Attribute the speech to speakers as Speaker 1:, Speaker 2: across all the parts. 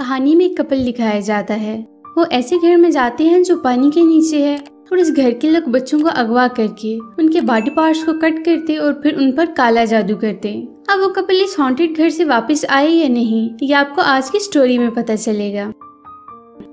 Speaker 1: कहानी में एक कपल दिखाया जाता है। वो ऐसे घर में जाते हैं जो पानी के नीचे है और इस घर के लोग बच्चों को अगवा करके उनके बॉडी पार्ट्स को कट करते और फिर उन पर काला जादू करते। अब वो कपल इस हॉन्टेड घर से वापस आए या नहीं, ये आपको आज की स्टोरी में पता चलेगा।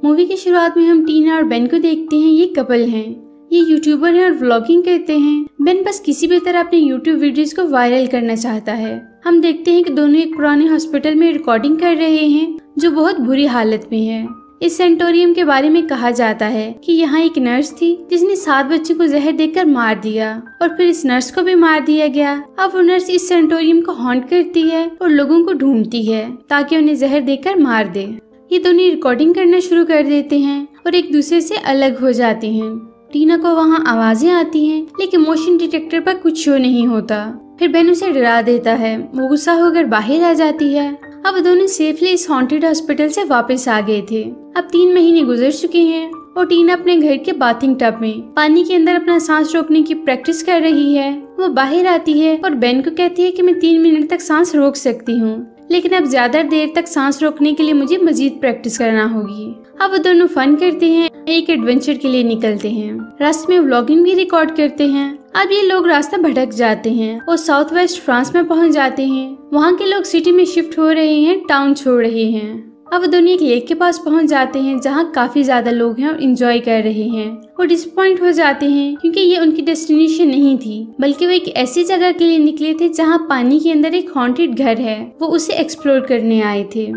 Speaker 1: मूवी की शुरुआत में हम टीना और बेन को देखते हैं। ये कपल हैं, ये यूट्यूबर हैं और व्लॉगिंग करते हैं। बेन बस किसी भी तरह अपने यूट्यूब वीडियोस को वायरल करना चाहता है। हम देखते हैं कि दोनों एक पुराने हॉस्पिटल में रिकॉर्डिंग कर रहे हैं जो बहुत बुरी हालत में है। इस सेंटोरियम के बारे में कहा जाता है कि यहाँ एक नर्स थी जिसने 7 बच्चों को जहर देकर मार दिया और फिर इस नर्स को भी मार दिया गया। अब वो नर्स इस सेंटोरियम को हॉन्ट करती है और लोगों को ढूंढती है ताकि उन्हें जहर देकर मार दे। ये दोनों रिकॉर्डिंग करना शुरू कर देते हैं और एक दूसरे से अलग हो जाते हैं। टीना को वहाँ आवाजें आती हैं लेकिन मोशन डिटेक्टर पर कुछ शो नहीं होता। फिर बेन उसे डरा देता है। वो गुस्सा होकर बाहर आ जाती है। अब दोनों सेफली इस हॉन्टेड हॉस्पिटल से वापस आ गए थे। अब 3 महीने गुजर चुके हैं और टीना अपने घर के बाथिंग टब में पानी के अंदर अपना सांस रोकने की प्रैक्टिस कर रही है। वो बाहर आती है और बेन को कहती है कि मैं 3 मिनट तक सांस रोक सकती हूँ, लेकिन अब ज्यादा देर तक सांस रोकने के लिए मुझे मजीद प्रैक्टिस करना होगी। अब वो दोनों फन करते हैं, एक एडवेंचर के लिए निकलते हैं। रास्ते में व्लॉगिंग भी रिकॉर्ड करते हैं। अब ये लोग रास्ता भटक जाते हैं और साउथ वेस्ट फ्रांस में पहुंच जाते हैं। वहाँ के लोग सिटी में शिफ्ट हो रहे हैं, टाउन छोड़ रहे हैं। अब वो दोनों एक लेक के पास पहुंच जाते हैं जहाँ काफी ज्यादा लोग हैं और एंजॉय कर रहे हैं। वो डिसअपॉइंट हो जाते हैं क्योंकि ये उनकी डेस्टिनेशन नहीं थी, बल्कि वो एक ऐसी जगह के लिए निकले थे जहाँ पानी के अंदर एक हॉन्टेड घर है। वो उसे एक्सप्लोर करने आए थे।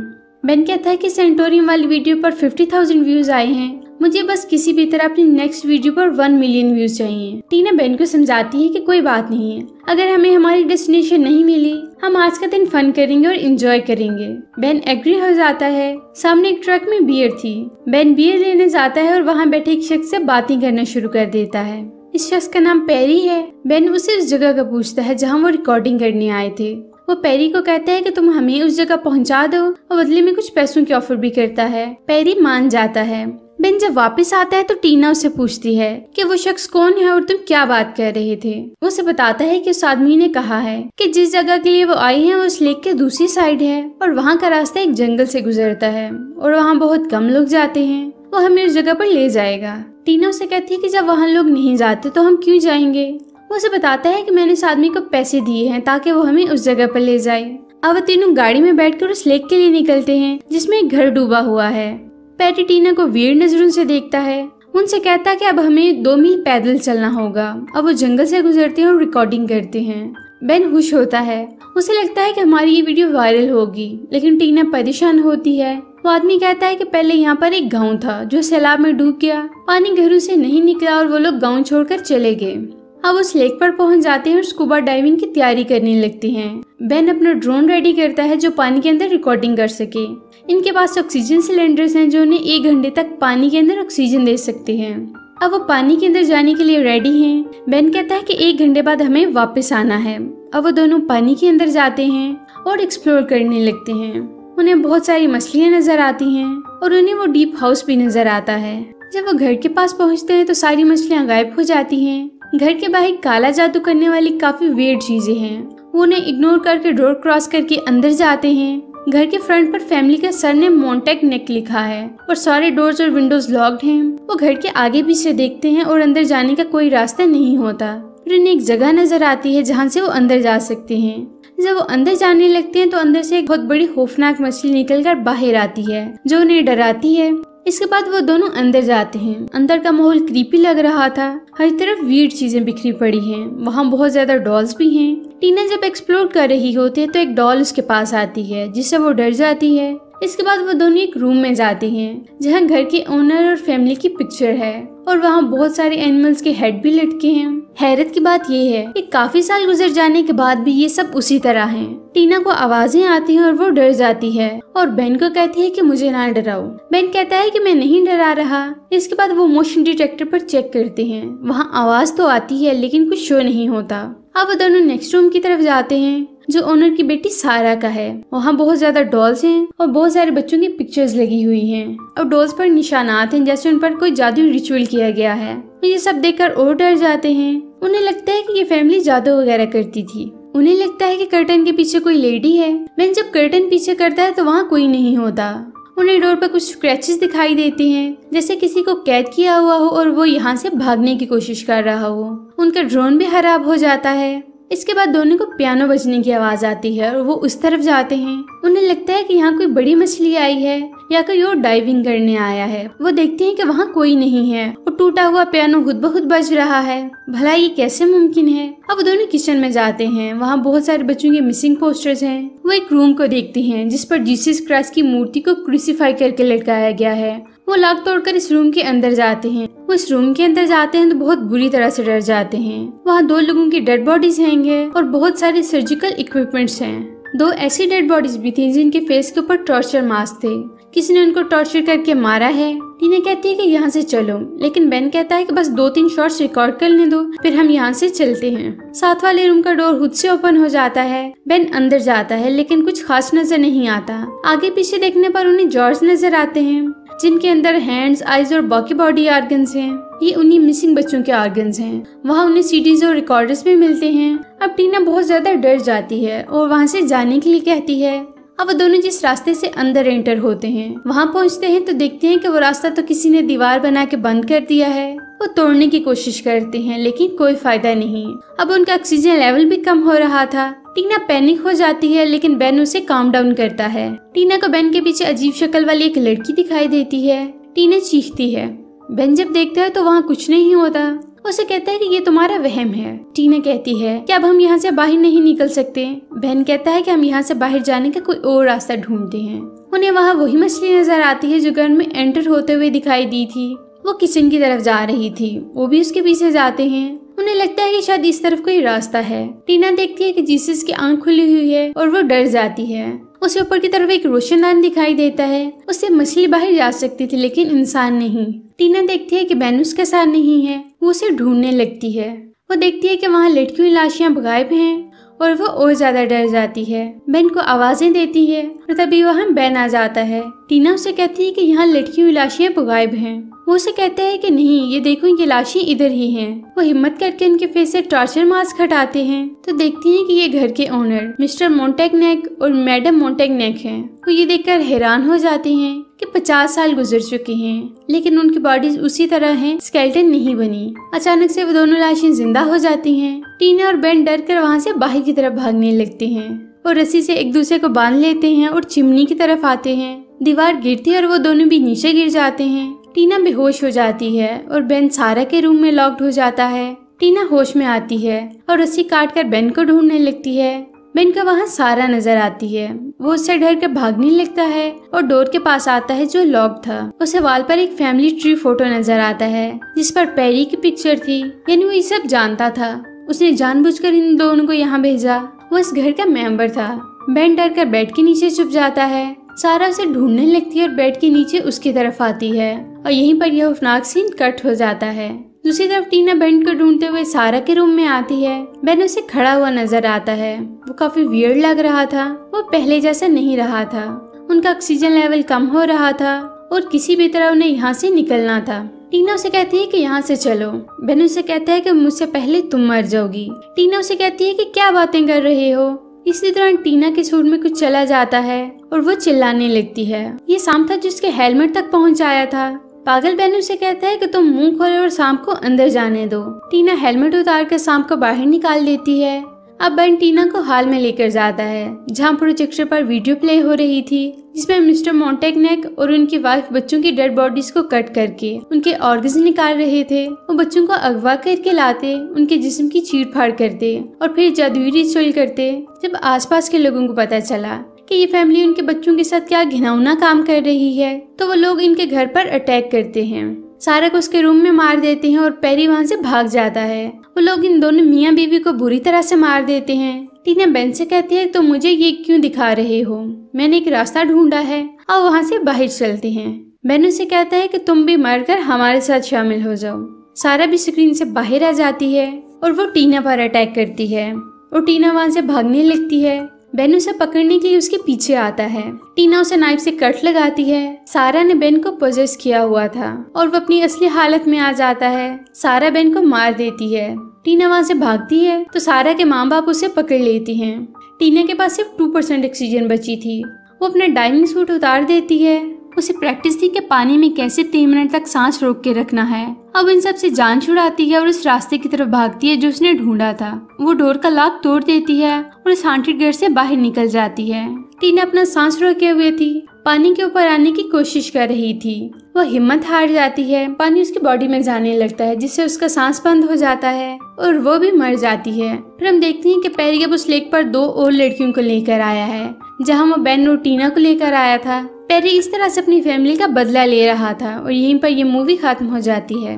Speaker 1: बेन कहता है कि सेंटोरियम वाली वीडियो पर 50,000 व्यूज आए हैं, मुझे बस किसी भी तरह अपनी नेक्स्ट वीडियो पर 1 मिलियन व्यूज चाहिए। टीना बेन को समझाती है कि कोई बात नहीं है, अगर हमें हमारी डेस्टिनेशन नहीं मिली, हम आज का दिन फन करेंगे और एंजॉय करेंगे। बेन एग्री हो जाता है। सामने एक ट्रक में बियर थी। बेन बियर लेने जाता है और वहाँ बैठे एक शख्स से बातें करना शुरू कर देता है। इस शख्स का नाम पेरी है। बेन उसे उस जगह का पूछता है जहाँ वो रिकॉर्डिंग करने आए थे। वो पेरी को कहता है कि तुम हमें उस जगह पहुंचा दो और बदले में कुछ पैसों की ऑफर भी करता है। पेरी मान जाता है। बेन जब वापस आता है तो टीना उसे पूछती है कि वो शख्स कौन है और तुम क्या बात कर रहे थे। वो उसे बताता है कि उस आदमी ने कहा है कि जिस जगह के लिए वो आए हैं वो उस लेक के दूसरी साइड है और वहाँ का रास्ता एक जंगल से गुजरता है और वहाँ बहुत कम लोग जाते हैं। वो हमें उस जगह पर ले जाएगा। टीना उसे कहती है कि जब वहाँ लोग नहीं जाते तो हम क्यों जाएंगे। वो उसे बताता है कि मैंने उस आदमी को पैसे दिए हैं ताकि वो हमें उस जगह पर ले जाए। अब तीनों गाड़ी में बैठकर उस लेक के लिए निकलते हैं जिसमें एक घर डूबा हुआ है। पेरी टीना को वीर नजरों से देखता है। उनसे कहता है कि अब हमें 2 मील पैदल चलना होगा। अब वो जंगल से गुजरते हैं और रिकॉर्डिंग करते हैं। बेन खुश होता है। उसे लगता है कि हमारी ये वीडियो वायरल होगी, लेकिन टीना परेशान होती है। वो आदमी कहता है कि पहले यहाँ पर एक गाँव था जो सैलाब में डूब गया, पानी घरों से नहीं निकला और वो लोग गाँव छोड़कर चले गए। अब उस लेक पर पहुंच जाते हैं और स्कूबा डाइविंग की तैयारी करने लगते हैं। बेन अपना ड्रोन रेडी करता है जो पानी के अंदर रिकॉर्डिंग कर सके। इनके पास ऑक्सीजन सिलेंडर्स हैं जो उन्हें 1 घंटे तक पानी के अंदर ऑक्सीजन दे सकते हैं। अब वो पानी के अंदर जाने के लिए रेडी हैं। बेन कहता है कि 1 घंटे बाद हमें वापस आना है। अब वो दोनों पानी के अंदर जाते हैं और एक्सप्लोर करने लगते हैं। उन्हें बहुत सारी मछलियाँ नजर आती हैं और उन्हें वो डीप हाउस भी नजर आता है। जब वो घर के पास पहुँचते हैं तो सारी मछलियाँ गायब हो जाती हैं। घर के बाहर काला जादू करने वाली काफी वियर्ड चीजें हैं। वो उन्हें इग्नोर करके डोर क्रॉस करके अंदर जाते हैं। घर के फ्रंट पर फैमिली का सरनेम मोंटेक नेक लिखा है और सारे डोर्स और विंडोज लॉक्ड हैं। वो घर के आगे पीछे देखते हैं और अंदर जाने का कोई रास्ता नहीं होता। फिर उन्हें एक जगह नजर आती है जहाँ से वो अंदर जा सकते हैं। जब वो अंदर जाने लगते हैं तो अंदर से एक बहुत बड़ी खौफनाक मछली निकलकर बाहर आती है जो उन्हें डराती है। इसके बाद वो दोनों अंदर जाते हैं। अंदर का माहौल क्रीपी लग रहा था। हर तरफ वियर्ड चीजें बिखरी पड़ी हैं। वहाँ बहुत ज्यादा डॉल्स भी हैं। टीना जब एक्सप्लोर कर रही होती है तो एक डॉल उसके पास आती है जिससे वो डर जाती है। इसके बाद वो दोनों एक रूम में जाते हैं जहाँ घर के ओनर और फैमिली की पिक्चर है और वहाँ बहुत सारे एनिमल्स के हेड भी लटके हैं। हैरत की बात यह है कि काफी साल गुजर जाने के बाद भी ये सब उसी तरह हैं। टीना को आवाजें आती हैं और वो डर जाती है और बेन को कहती है कि मुझे ना डराओ। बेन कहता है कि मैं नहीं डरा रहा। इसके बाद वो मोशन डिटेक्टर पर चेक करते हैं। वहाँ आवाज तो आती है लेकिन कुछ शो नहीं होता। अब वो दोनों नेक्स्ट रूम की तरफ जाते हैं जो ओनर की बेटी सारा का है। वहाँ बहुत ज्यादा डॉल्स हैं और बहुत सारे बच्चों की पिक्चर्स लगी हुई हैं और डॉल्स पर निशानात हैं जैसे उन पर कोई जादू रिचुअल किया गया है। ये सब देखकर और डर जाते हैं। उन्हें लगता है कि ये फैमिली जादू वगैरह करती थी। उन्हें लगता है कि कर्टन के पीछे कोई लेडी है। बेन जब कर्टन पीछे करता है तो वहाँ कोई नहीं होता। उन्हें डोर पर कुछ स्क्रैचेस दिखाई देते हैं, जैसे किसी को कैद किया हुआ हो और वो यहाँ से भागने की कोशिश कर रहा हो। उनका ड्रोन भी खराब हो जाता है। इसके बाद दोनों को पियानो बजने की आवाज आती है और वो उस तरफ जाते हैं। उन्हें लगता है कि यहाँ कोई बड़ी मछली आई है या कोई और डाइविंग करने आया है। वो देखते हैं कि वहाँ कोई नहीं है और टूटा हुआ पियानो खुद ब खुद बज रहा है। भला ये कैसे मुमकिन है? अब वो दोनों किचन में जाते हैं। वहाँ बहुत सारे बच्चों के मिसिंग पोस्टर्स हैं। वो एक रूम को देखते हैं जिस पर जीसस क्राइस्ट की मूर्ति को क्रूसीफाई करके लटकाया गया है। वो लॉक तोड़कर इस रूम के अंदर जाते हैं। वो इस रूम के अंदर जाते हैं तो बहुत बुरी तरह से डर जाते हैं। वहाँ 2 लोगों की डेड बॉडीज हैं और बहुत सारे सर्जिकल इक्विपमेंट्स हैं। 2 ऐसी डेड बॉडीज भी थी जिनके फेस के ऊपर टॉर्चर मास्क थे। किसी ने उनको टॉर्चर करके मारा है। टीना कहती है कि यहाँ से चलो, लेकिन बेन कहता है कि बस 2-3 शॉट्स रिकॉर्ड करने दो, फिर हम यहाँ से चलते हैं। साथ वाले रूम का डोर खुद से ओपन हो जाता है। बेन अंदर जाता है लेकिन कुछ खास नजर नहीं आता। आगे पीछे देखने पर उन्हें जॉर्ज नजर आते हैं जिनके अंदर हैंड्स, आईज और बाकी बॉडी ऑर्गन्स हैं। ये उन्हीं मिसिंग बच्चों के ऑर्गन्स हैं। वहाँ उन्हें सीडीज और रिकॉर्डर्स भी मिलते हैं। अब टीना बहुत ज्यादा डर जाती है और वहाँ से जाने के लिए कहती है। अब वो दोनों जिस रास्ते से अंदर एंटर होते हैं, वहाँ पहुँचते हैं तो देखते हैं कि वो रास्ता तो किसी ने दीवार बना के बंद कर दिया है। वो तोड़ने की कोशिश करते हैं लेकिन कोई फायदा नहीं। अब उनका ऑक्सीजन लेवल भी कम हो रहा था। टीना पैनिक हो जाती है लेकिन बेन उसे काम डाउन करता है। टीना को बेन के पीछे अजीब शक्ल वाली एक लड़की दिखाई देती है। टीना चीखती है। बेन जब देखता है तो वहाँ कुछ नहीं होता। उसे कहता है कि ये तुम्हारा वहम है। टीना कहती है कि अब हम यहाँ से बाहर नहीं निकल सकते। बेन कहता है कि हम यहाँ से बाहर जाने का कोई और रास्ता ढूंढते हैं। उन्हें वहाँ वही मछली नजर आती है जो घर में एंटर होते हुए दिखाई दी थी। वो किचन की तरफ जा रही थी। वो भी उसके पीछे जाते हैं। उन्हें लगता है कि शायद इस तरफ कोई रास्ता है। टीना देखती है कि जीसस की आंख खुली हुई है और वो डर जाती है। उसे ऊपर की तरफ एक रोशनदान दिखाई देता है। उससे मछली बाहर जा सकती थी लेकिन इंसान नहीं। टीना देखती है कि बेन उसके साथ नहीं है। वो उसे ढूंढने लगती है। वो देखती है कि वहाँ लटकी हुई लाशियां गायब हैं और वो और ज्यादा डर जाती है। बेन को आवाजें देती है और तभी वहाँ बेन आ जाता है। टीना उसे कहती है कि यहाँ लटकी हुई लाशियां गायब हैं। वो उसे कहता है कि नहीं, ये देखो ये लाशें इधर ही हैं। वो हिम्मत करके उनके फेस से टॉर्चर मास्क हटाते हैं तो देखती हैं कि ये घर के ओनर मिस्टर मोंटेगनेक और मैडम मोंटेगनेक हैं। वो ये देखकर हैरान हो जाते हैं कि 50 साल गुजर चुके हैं लेकिन उनकी बॉडीज उसी तरह हैं, स्केलेटन नहीं बनी। अचानक से वो दोनों लाशें जिंदा हो जाती हैं। टीना और बेन डर कर वहाँ से बाहर की तरफ भागने लगते हैं और रस्सी से एक दूसरे को बांध लेते हैं और चिमनी की तरफ आते हैं। दीवार गिरती है और वो दोनों भी नीचे गिर जाते हैं। टीना बेहोश हो जाती है और बेन सारा के रूम में लॉक्ड हो जाता है। टीना होश में आती है और रस्सी काट कर बेन को ढूंढने लगती है। बेन को वहाँ सारा नजर आती है। वो उससे डर कर भागने लगता है और डोर के पास आता है जो लॉक था। उसे वॉल पर एक फैमिली ट्री फोटो नजर आता है जिस पर पैरी की पिक्चर थी। यानी वो ये सब जानता था। उसने जानबूझकर इन दोनों को यहाँ भेजा। वो इस घर का मेंबर था। बेन डर कर बेड के नीचे छुप जाता है। सारा उसे ढूंढने लगती है और बेड के नीचे उसकी तरफ आती है और यहीं पर यह खौफनाक सीन कट हो जाता है। दूसरी तरफ टीना बेन को ढूंढते हुए सारा के रूम में आती है। बेन उसे खड़ा हुआ नजर आता है। वो काफी वियर्ड लग रहा था। वो पहले जैसा नहीं रहा था। उनका ऑक्सीजन लेवल कम हो रहा था और किसी भी तरह उन्हें यहाँ से निकलना था। टीना उसे कहती है कि यहाँ से चलो। बेन उसे कहता है कि मुझसे पहले तुम मर जाओगी। टीना उसे कहती है कि क्या बातें कर रहे हो। इसी दौरान टीना के सूट में कुछ चला जाता है और वो चिल्लाने लगती है। ये सांप था जिसके हेलमेट तक पहुंच आया था। पागल बेन उसे कहता है कि तुम मुंह खोलो और सांप को अंदर जाने दो। टीना हेलमेट उतार कर सांप को बाहर निकाल देती है। अब बेन टीना को हॉल में लेकर जाता है जहाँ प्रोजेक्टर पर वीडियो प्ले हो रही थी जिसमें मिस्टर मोंटेगनेक और उनकी वाइफ बच्चों की डेड बॉडीज को कट करके उनके ऑर्गन्स निकाल रहे थे। वो बच्चों को अगवा करके लाते, उनके जिस्म की चीर फाड़ करते और फिर जादुई रिचुअल करते। जब आसपास के लोगों को पता चला कि ये फैमिली उनके बच्चों के साथ क्या घिनौना काम कर रही है तो वो लोग इनके घर पर अटैक करते हैं। सारा को उसके रूम में मार देते हैं और पेरी वहाँ से भाग जाता है। वो लोग इन दोनों मियाँ बीवी को बुरी तरह से मार देते हैं। टीना बेन से कहती है तो मुझे ये क्यों दिखा रहे हो, मैंने एक रास्ता ढूंढा है और वहाँ से बाहर चलते हैं। बेन उसे कहता है कि तुम भी मरकर हमारे साथ शामिल हो जाओ। सारा भी स्क्रीन से बाहर आ जाती है और वो टीना पर अटैक करती है और टीना वहाँ से भागने लगती है। बेन उसे पकड़ने के लिए उसके पीछे आता है। टीना उसे नाइफ से कट लगाती है। सारा ने बेन को पोजेस किया हुआ था और वो अपनी असली हालत में आ जाता है। सारा बेन को मार देती है। टीना वहाँ से भागती है तो सारा के माँ बाप उसे पकड़ लेती हैं। टीना के पास सिर्फ 2% ऑक्सीजन बची थी। वो अपना डाइविंग सूट उतार देती है उसे प्रैक्टिस थी कि पानी में कैसे 3 मिनट तक सांस रोक के रखना है। अब इन सब से जान छुड़ाती है और उस रास्ते की तरफ भागती है जो उसने ढूंढा था। वो डोर का लॉक तोड़ देती है और उस हांटेड घर से बाहर निकल जाती है। टीना अपना सांस रोके हुए थी, पानी के ऊपर आने की कोशिश कर रही थी। वह हिम्मत हार जाती है, पानी उसकी बॉडी में जाने लगता है जिससे उसका सांस बंद हो जाता है और वो भी मर जाती है। फिर हम देखते हैं कि पेरी अब उस लेक पर 2 और लड़कियों को लेकर आया है, जहाँ वो बेन और टीना को लेकर आया था। पेरी इस तरह से अपनी फैमिली का बदला ले रहा था और यहीं पर ये मूवी खत्म हो जाती है।